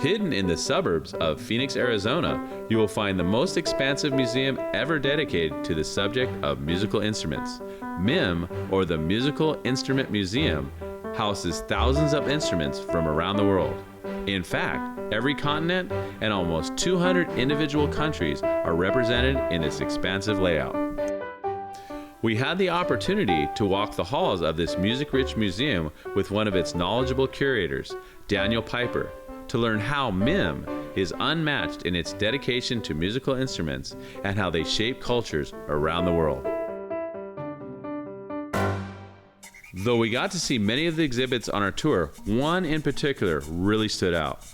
Hidden in the suburbs of Phoenix, Arizona, you will find the most expansive museum ever dedicated to the subject of musical instruments. MIM, or the Musical Instrument Museum, houses thousands of instruments from around the world. In fact, every continent and almost 200 individual countries are represented in this expansive layout. We had the opportunity to walk the halls of this music-rich museum with one of its knowledgeable curators, Daniel Piper, to learn how MIM is unmatched in its dedication to musical instruments and how they shape cultures around the world. Though we got to see many of the exhibits on our tour, one in particular really stood out.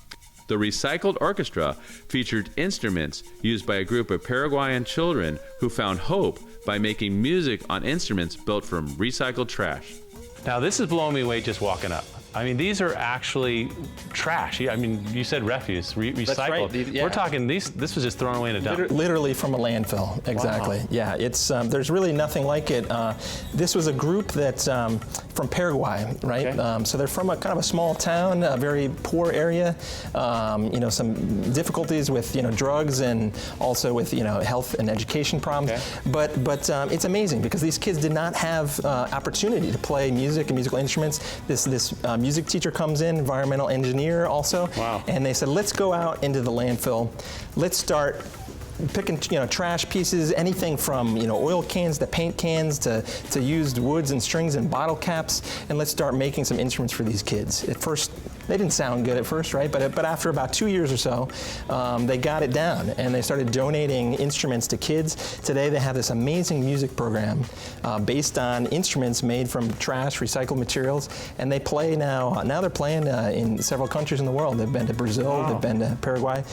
The Recycled Orchestra featured instruments used by a group of Paraguayan children who found hope by making music on instruments built from recycled trash. Now this is blowing me away just walking up. I mean, these are actually trash. I mean, you said refuse, recycled. That's right. Yeah. We're talking, this was just thrown away in a dump. Literally from a landfill, exactly. Wow. Yeah, it's there's really nothing like it. This was a group that's from Paraguay, right? Okay. So they're from a kind of a small town, a very poor area. You know, some difficulties with drugs and also with health and education problems. Okay. But it's amazing because these kids did not have opportunity to play music and musical instruments. This music teacher comes in, environmental engineer also, wow. And they said, let's go out into the landfill. Let's start picking trash pieces, anything from oil cans to paint cans to used woods and strings and bottle caps, and let's start making some instruments for these kids. At first, they didn't sound good at first, right? But after about 2 years or so, they got it down and they started donating instruments to kids. Today they have this amazing music program based on instruments made from trash, recycled materials, and they play now. Now they're playing in several countries in the world. They've been to Brazil, wow. They've been to Paraguay.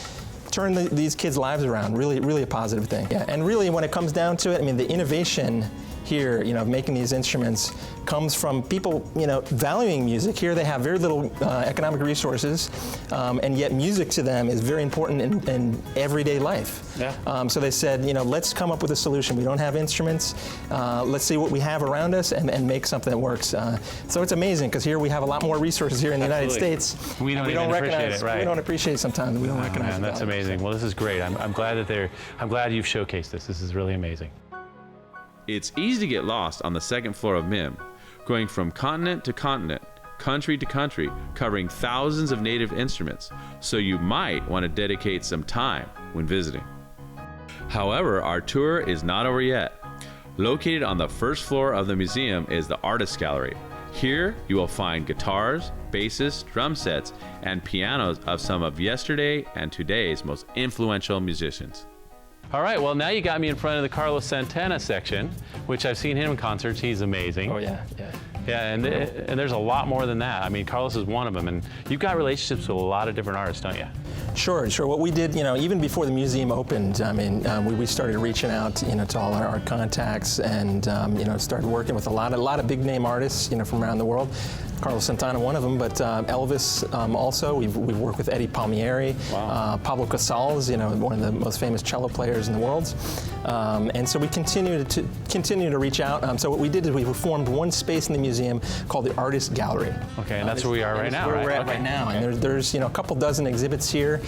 Turn these kids' lives around, really a positive thing. Yeah. And really when it comes down to it, I mean, the innovation here, of making these instruments comes from people, valuing music. Here they have very little economic resources, and yet music to them is very important in everyday life. Yeah. So they said, let's come up with a solution. We don't have instruments. Let's see what we have around us and make something that works. So it's amazing because here we have a lot more resources here in the United States. We don't even appreciate it, right? We don't appreciate it sometimes. We don't recognize man, that's amazing. Well, this is great. I'm glad that I'm glad you've showcased this. This is really amazing. It's easy to get lost on the second floor of MIM, going from continent to continent, country to country, covering thousands of native instruments, so you might want to dedicate some time when visiting. However, our tour is not over yet. Located on the first floor of the museum is the Artist Gallery. Here you will find guitars, basses, drum sets, and pianos of some of yesterday and today's most influential musicians. All right, well, now you got me in front of the Carlos Santana section, which I've seen him in concerts. He's amazing. Oh, yeah. Yeah, and there's a lot more than that. I mean, Carlos is one of them, and you've got relationships with a lot of different artists, don't you? Sure. What we did, even before the museum opened, I mean, we started reaching out, to all our contacts, and started working with a lot of big name artists, from around the world. Carlos Santana, one of them, but Elvis also. We've worked with Eddie Palmieri, wow. Pablo Casals, one of the most famous cello players in the world, and so we continue to reach out. So what we did is we formed one space in the museum called the Artist Gallery. Okay, and that's where we are right now, where right? we're at right now, and there's a couple dozen exhibits here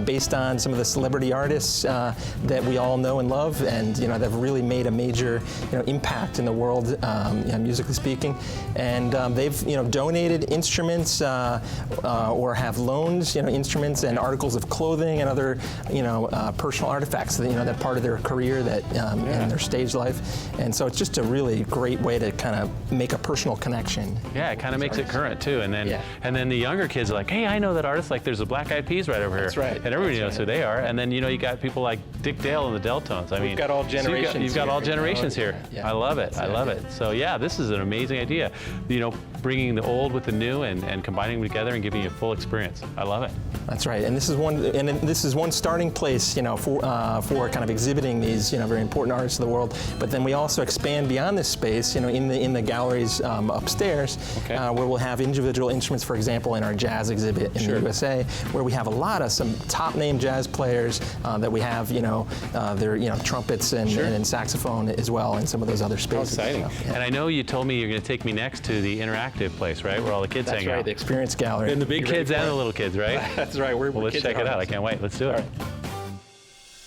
based on some of the celebrity artists that we all know and love, and they've really made a major impact in the world, musically speaking, and they've donated instruments or have loaned instruments and articles of clothing and other personal artifacts that part of their career that in their stage life, and so it's just a really great way to kind of make a personal connection. Yeah, it kind of makes it current too, and then the younger kids are like, hey, I know that artist, like there's the Black Eyed Peas right over here. That's right. And everybody knows who they are, and then you got people like Dick Dale and the Deltones. I mean, we've got all generations. So you've got all generations here. Yeah. I love it. I love it. So yeah, this is an amazing idea. Bringing the old with the new and combining them together and giving you a full experience. I love it. That's right, and this is one starting place, for kind of exhibiting these, very important artists of the world. But then we also expand beyond this space, in the galleries upstairs, where we'll have individual instruments. For example, in our jazz exhibit in the USA, where we have a lot of some top name jazz players that we have, their trumpets and saxophone as well, and some of those other spaces. How exciting! And I know you told me you're going to take me next to the interactive interactive place, right? Where all the kids That's hang right, out. the Experience Gallery. And the big kids and the little kids, right? That's right. Well, let's check it out. I can't wait. Let's do it.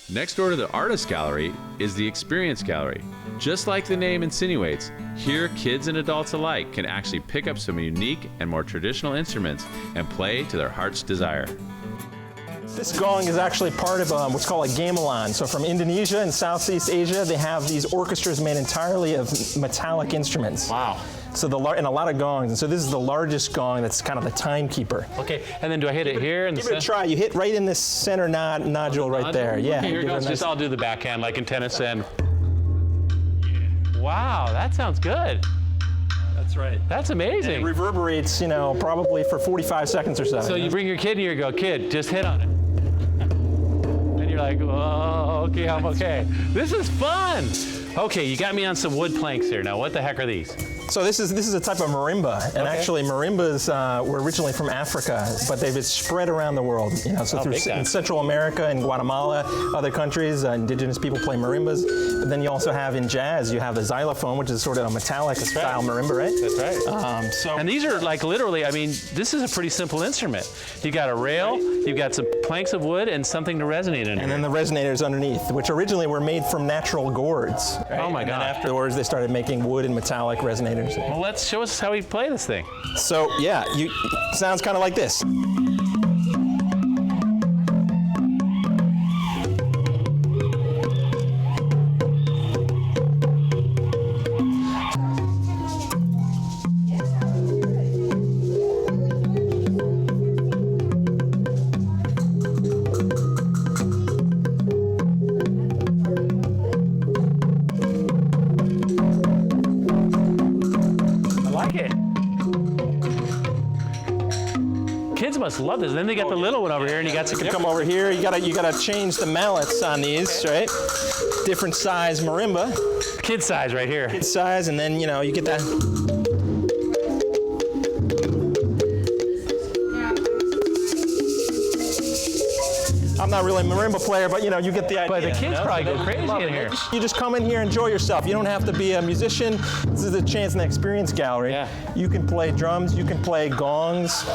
Next door to the Artist Gallery is the Experience Gallery. Just like the name insinuates, here kids and adults alike can actually pick up some unique and more traditional instruments and play to their heart's desire. This gong is actually part of what's called a gamelan. So from Indonesia and Southeast Asia, they have these orchestras made entirely of metallic instruments. Wow. So and a lot of gongs. And so this is the largest gong that's kind of the timekeeper. Okay, and then do I hit it here in the Give it a try. You hit right in this center nodule right there. Yeah. Okay, here it give goes. a nice- Just I'll do the backhand like in tennis and. Wow, that sounds good. That's right. That's amazing. It reverberates, probably for 45 seconds or so. So you bring your kid here, you go, kid, just hit on it. And you're like, oh, okay, I'm okay. This is fun. Okay, you got me on some wood planks here. Now, what the heck are these? So this is a type of marimba, and actually marimbas were originally from Africa, but they've been spread around the world. So in Central America and Guatemala, other countries, indigenous people play marimbas. But then you also have in jazz, you have the xylophone, which is sort of a metallic style marimba, right? That's right. And these are like literally, I mean, this is a pretty simple instrument. You got a rail, you've got some planks of wood, and something to resonate in. And then the resonators underneath, which originally were made from natural gourds. Right? Oh my God! And afterwards, they started making wood and metallic resonators. Well, let's show us how we play this thing. So yeah, sounds kind of like this. Kids must love this. Then they got the little one over here, and you got some. Come over here. You gotta change the mallets on these, right? Different size marimba. Kid size right here. Kid size, and then you get that. I'm not really a marimba player, but you get the idea. But the kids probably go crazy in here. You just come in here, enjoy yourself. You don't have to be a musician. This is a chance in the Experience Gallery. Yeah. You can play drums, you can play gongs,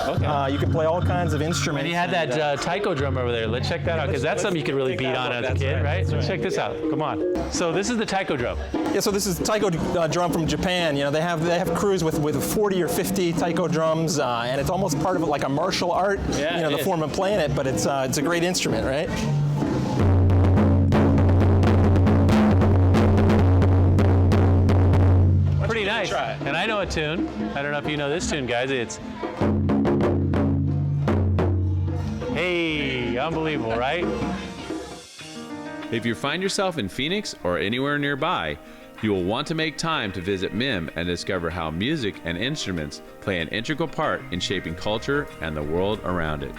you can play all kinds of instruments. And you had that taiko drum over there. Let's check that out, because that's something you could really beat on as a kid, right? So check this out. Come on. So this is the taiko drum. Yeah, so this is taiko drum from Japan. They have crews with 40 or 50 taiko drums, and it's almost part of it like a martial art. Yeah, the form of playing it, but it's a great instrument, right? Pretty nice. And I know a tune. I don't know if you know this tune, guys. It's Hey, unbelievable, right? If you find yourself in Phoenix or anywhere nearby, you will want to make time to visit MIM and discover how music and instruments play an integral part in shaping culture and the world around it.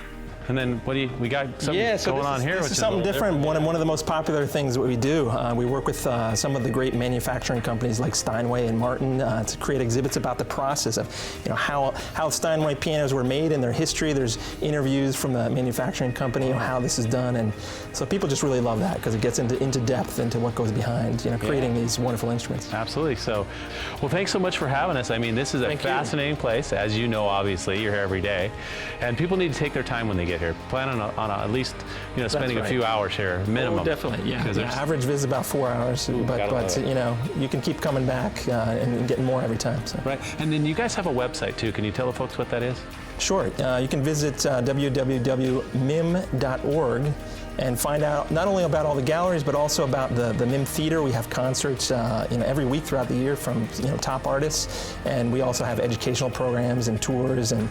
And then we got something going on here. This is something different. One of the most popular things that we do. We work with some of the great manufacturing companies like Steinway and Martin to create exhibits about the process of how Steinway pianos were made and their history. There's interviews from the manufacturing company on how this is done, and so people just really love that because it gets into depth into what goes behind creating these wonderful instruments. Absolutely. So, well, thanks so much for having us. I mean, this is a fascinating place, as you know. Obviously, you're here every day, and people need to take their time when they get here. Plan on at least spending a few hours here, minimum. Oh, definitely, yeah. Average visit is about 4 hours, but you can keep coming back and getting more every time. So. Right, and then you guys have a website too. Can you tell the folks what that is? Sure. You can visit www.mim.org and find out not only about all the galleries, but also about the MIM Theater. We have concerts every week throughout the year from top artists, and we also have educational programs and tours and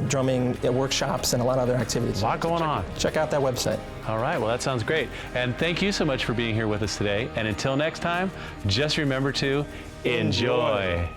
drumming workshops and a lot of other activities. A lot going on. Check out that website. All right, well, that sounds great. And thank you so much for being here with us today. And until next time, just remember to enjoy.